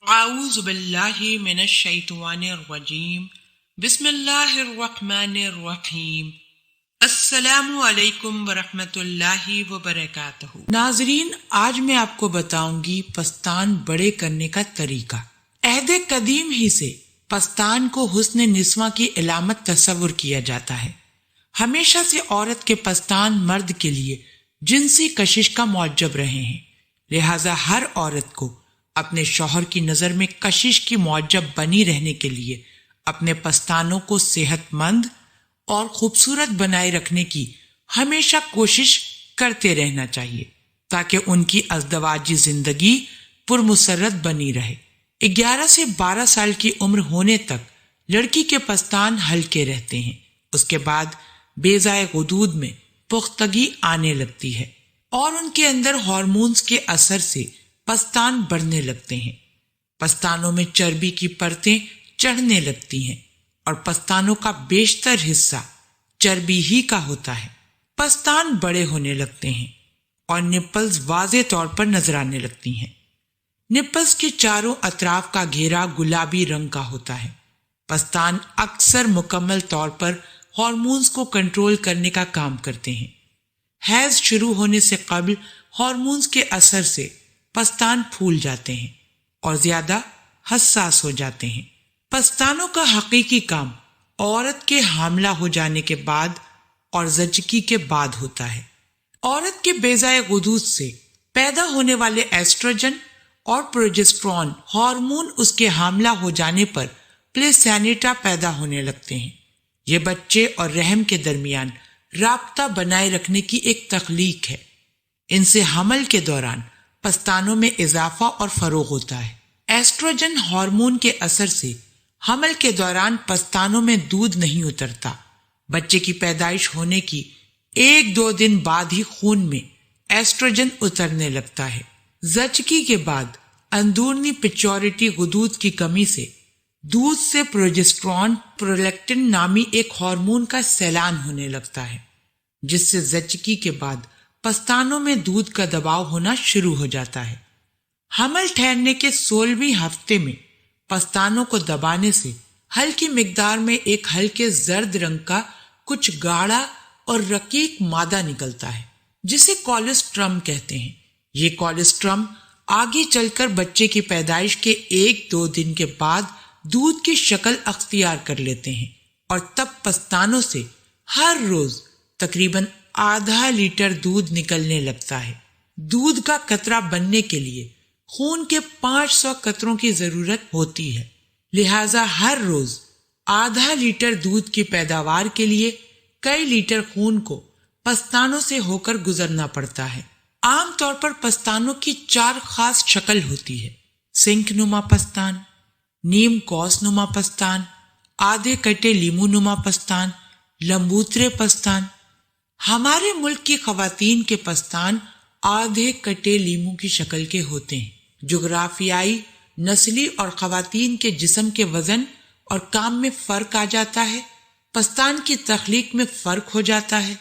اعوذ باللہ من الشیطان الرجیم بسم اللہ الرحمن الرحیم السلام علیکم ورحمۃ اللہ وبرکاتہ۔ ناظرین، آج میں آپ کو بتاؤں گی پستان بڑے کرنے کا طریقہ۔ عہد قدیم ہی سے پستان کو حسن نسواں کی علامت تصور کیا جاتا ہے۔ ہمیشہ سے عورت کے پستان مرد کے لیے جنسی کشش کا موجب رہے ہیں، لہذا ہر عورت کو اپنے شوہر کی نظر میں کشش کی موجب بنی رہنے کے لیے اپنے پستانوں کو صحت مند اور خوبصورت بنائے رکھنے کی ہمیشہ کوشش کرتے رہنا چاہیے تاکہ ان کی ازدواجی زندگی پرمسرت بنی رہے۔ 11 سے 12 سال کی عمر ہونے تک لڑکی کے پستان ہلکے رہتے ہیں، اس کے بعد بیضائے غدود میں پختگی آنے لگتی ہے اور ان کے اندر ہارمونز کے اثر سے پستان بڑھنے لگتے ہیں۔ پستانوں میں چربی کی پرتیں چڑھنے لگتی ہیں اور پستانوں کا بیشتر حصہ چربی ہی کا ہوتا ہے۔ پستان بڑے ہونے لگتے ہیں اور نپلز واضح طور پر نظر آنے لگتی ہیں۔ نپلز کے چاروں اطراف کا گھیرا گلابی رنگ کا ہوتا ہے۔ پستان اکثر مکمل طور پر ہارمونز کو کنٹرول کرنے کا کام کرتے ہیں۔ حیض شروع ہونے سے قبل ہارمونز کے اثر سے پستان پھول جاتے ہیں اور زیادہ حساس ہو جاتے ہیں۔ پستانوں کا حقیقی کام عورت کے حاملہ ہو جانے کے بعد اور زچگی کے بعد ہوتا ہے۔ عورت کے بیضائے غدود سے پیدا ہونے والے ایسٹروجن اور پروجسٹرون ہارمون اس کے حاملہ ہو جانے پر پلیسینٹا پیدا ہونے لگتے ہیں۔ یہ بچے اور رحم کے درمیان رابطہ بنائے رکھنے کی ایک تخلیق ہے۔ ان سے حمل کے دوران پستانوں میں اضافہ اور فروغ ہوتا ہے۔ ایسٹروجن ہارمون کے اثر سے حمل کے دوران پستانوں میں دودھ نہیں اترتا۔ بچے کی پیدائش ہونے کی 1-2 دن بعد ہی خون میں ایسٹروجن اترنے لگتا ہے۔ زچگی کے بعد اندرونی پیچورٹی غدود کی کمی سے دودھ سے پروجسٹرون پرولیکٹن نامی ایک ہارمون کا سیلان ہونے لگتا ہے، جس سے زچگی کے بعد پستانوں میں دودھ کا دباؤ ہونا شروع ہو جاتا ہے۔ حمل ٹھہرنے کے 16ویں ہفتے میں پستانوں کو دبانے سے ہلکی مقدار میں ایک ہلکے زرد رنگ کا کچھ گاڑھا اور رقیق مادہ نکلتا ہے جسے کولسٹرم کہتے ہیں۔ یہ کولسٹرم آگے چل کر بچے کی پیدائش کے 1-2 دن کے بعد دودھ کی شکل اختیار کر لیتے ہیں اور تب پستانوں سے ہر روز تقریباً ½ لیٹر دودھ نکلنے لگتا ہے۔ دودھ کا قطرہ بننے کے لیے خون کے 500 قطروں کی ضرورت ہوتی ہے، لہذا ہر روز ½ لیٹر دودھ کی پیداوار کے لیے کئی لیٹر خون کو پستانوں سے ہو کر گزرنا پڑتا ہے۔ عام طور پر پستانوں کی 4 خاص شکل ہوتی ہے: سنک نما پستان، نیم کوس نما پستان، آدھے کٹے لیمو نما پستان، لمبوترے پستان۔ ہمارے ملک کی خواتین کے پستان آدھے کٹے لیمو کی شکل کے ہوتے ہیں۔ جغرافیائی، نسلی اور خواتین کے جسم کے وزن اور کام میں فرق آ جاتا ہے۔ پستان کی تخلیق میں فرق ہو جاتا ہے۔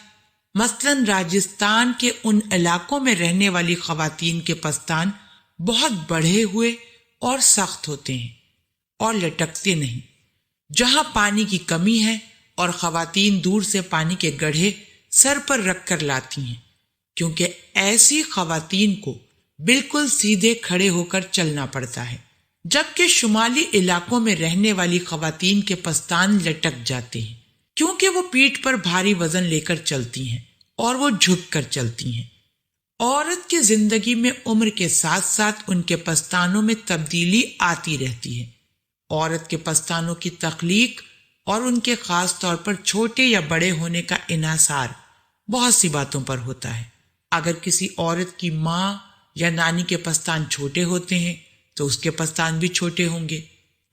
مثلاً راجستھان کے ان علاقوں میں رہنے والی خواتین کے پستان بہت بڑھے ہوئے اور سخت ہوتے ہیں اور لٹکتے نہیں، جہاں پانی کی کمی ہے اور خواتین دور سے پانی کے گڑھے سر پر رکھ کر لاتی ہیں، کیونکہ ایسی خواتین کو بالکل سیدھے کھڑے ہو کر چلنا پڑتا ہے، جبکہ شمالی علاقوں میں رہنے والی خواتین کے پستان لٹک جاتے ہیں کیونکہ وہ پیٹھ پر بھاری وزن لے کر چلتی ہیں اور وہ جھک کر چلتی ہیں۔ عورت کی زندگی میں عمر کے ساتھ ساتھ ان کے پستانوں میں تبدیلی آتی رہتی ہے۔ عورت کے پستانوں کی تخلیق اور ان کے خاص طور پر چھوٹے یا بڑے ہونے کا انحصار بہت سی باتوں پر ہوتا ہے۔ اگر کسی عورت کی ماں یا نانی کے پستان چھوٹے ہوتے ہیں تو اس کے پستان بھی چھوٹے ہوں گے۔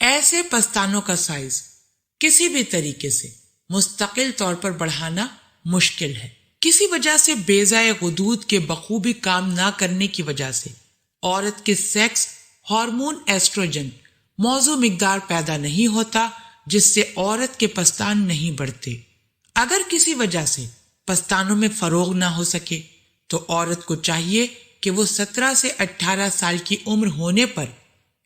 ایسے پستانوں کا سائز کسی بھی طریقے سے مستقل طور پر بڑھانا مشکل ہے۔ کسی وجہ سے بیضائے غدود کے بخوبی کام نہ کرنے کی وجہ سے عورت کے سیکس ہارمون ایسٹروجن موزوں مقدار پیدا نہیں ہوتا، جس سے عورت کے پستان نہیں بڑھتے۔ اگر کسی وجہ سے پستانوں میں فروغ نہ ہو سکے تو عورت کو چاہیے کہ وہ 17 سے 18 سال کی عمر ہونے پر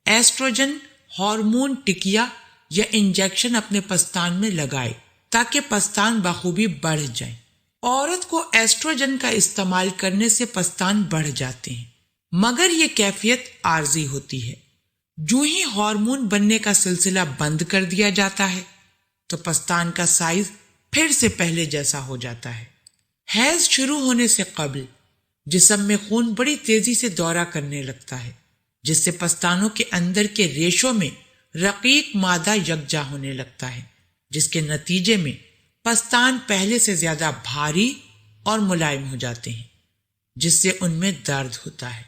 ایسٹروجن ہارمون ٹکیا یا انجیکشن اپنے پستان میں لگائے تاکہ پستان بخوبی بڑھ جائیں۔ عورت کو ایسٹروجن کا استعمال کرنے سے پستان بڑھ جاتے ہیں، مگر یہ کیفیت عارضی ہوتی ہے۔ جو ہی ہارمون بننے کا سلسلہ بند کر دیا جاتا ہے تو پستان کا سائز پھر سے پہلے جیسا ہو جاتا ہے۔ حیض شروع ہونے سے قبل جسم میں خون بڑی تیزی سے دورہ کرنے لگتا ہے، جس سے پستانوں کے اندر کے ریشوں میں رقیق مادہ یکجا ہونے لگتا ہے، جس کے نتیجے میں پستان پہلے سے زیادہ بھاری اور ملائم ہو جاتے ہیں، جس سے ان میں درد ہوتا ہے۔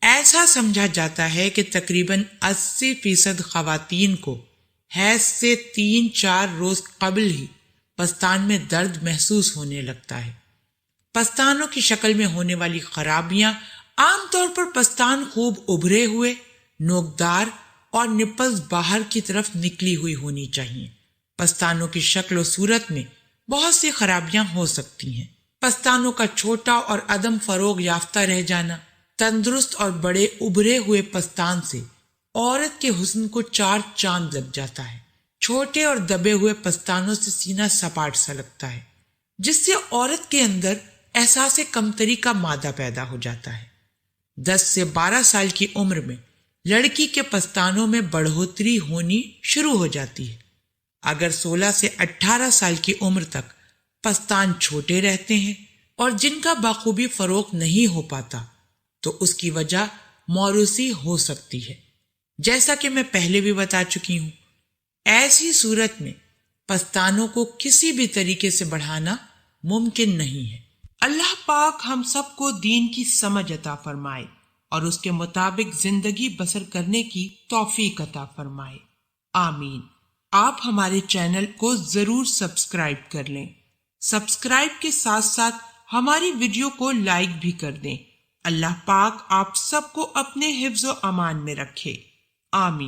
ایسا سمجھا جاتا ہے کہ تقریباً 80% خواتین کو حیض سے 3-4 روز قبل ہی پستان میں درد محسوس ہونے لگتا ہے۔ پستانوں کی شکل میں ہونے والی خرابیاں عام طور پر پستان خوب ابھرے ہوئے، نوکدار اور نپلز باہر کی طرف نکلی ہوئی ہونی چاہیے۔ پستانوں کی شکل و صورت میں بہت سی خرابیاں ہو سکتی ہیں۔ پستانوں کا چھوٹا اور عدم فروغ یافتہ رہ جانا۔ تندرست اور بڑے ابھرے ہوئے پستان سے عورت کے حسن کو 4 چاند لگ جاتا ہے۔ چھوٹے اور دبے ہوئے پستانوں سے سینہ سپاٹ سا لگتا ہے، جس سے عورت کے اندر احساس کمتری کا مادہ پیدا ہو جاتا ہے۔ 10 سے 12 سال کی عمر میں لڑکی کے پستانوں میں بڑھوتری ہونی شروع ہو جاتی ہے۔ اگر 16 سے 18 سال کی عمر تک پستان چھوٹے رہتے ہیں اور جن کا بخوبی فروغ نہیں ہو پاتا تو اس کی وجہ موروثی ہو سکتی ہے، جیسا کہ میں پہلے بھی بتا چکی ہوں۔ ایسی صورت میں پستانوں کو کسی بھی طریقے سے بڑھانا ممکن نہیں ہے۔ اللہ پاک ہم سب کو دین کی سمجھ عطا فرمائے اور اس کے مطابق زندگی بسر کرنے کی توفیق عطا فرمائے، آمین۔ آپ ہمارے چینل کو ضرور سبسکرائب کر لیں۔ سبسکرائب کے ساتھ ساتھ ہماری ویڈیو کو لائک بھی کر دیں۔ اللہ پاک آپ سب کو اپنے حفظ و امان میں رکھے، آمین۔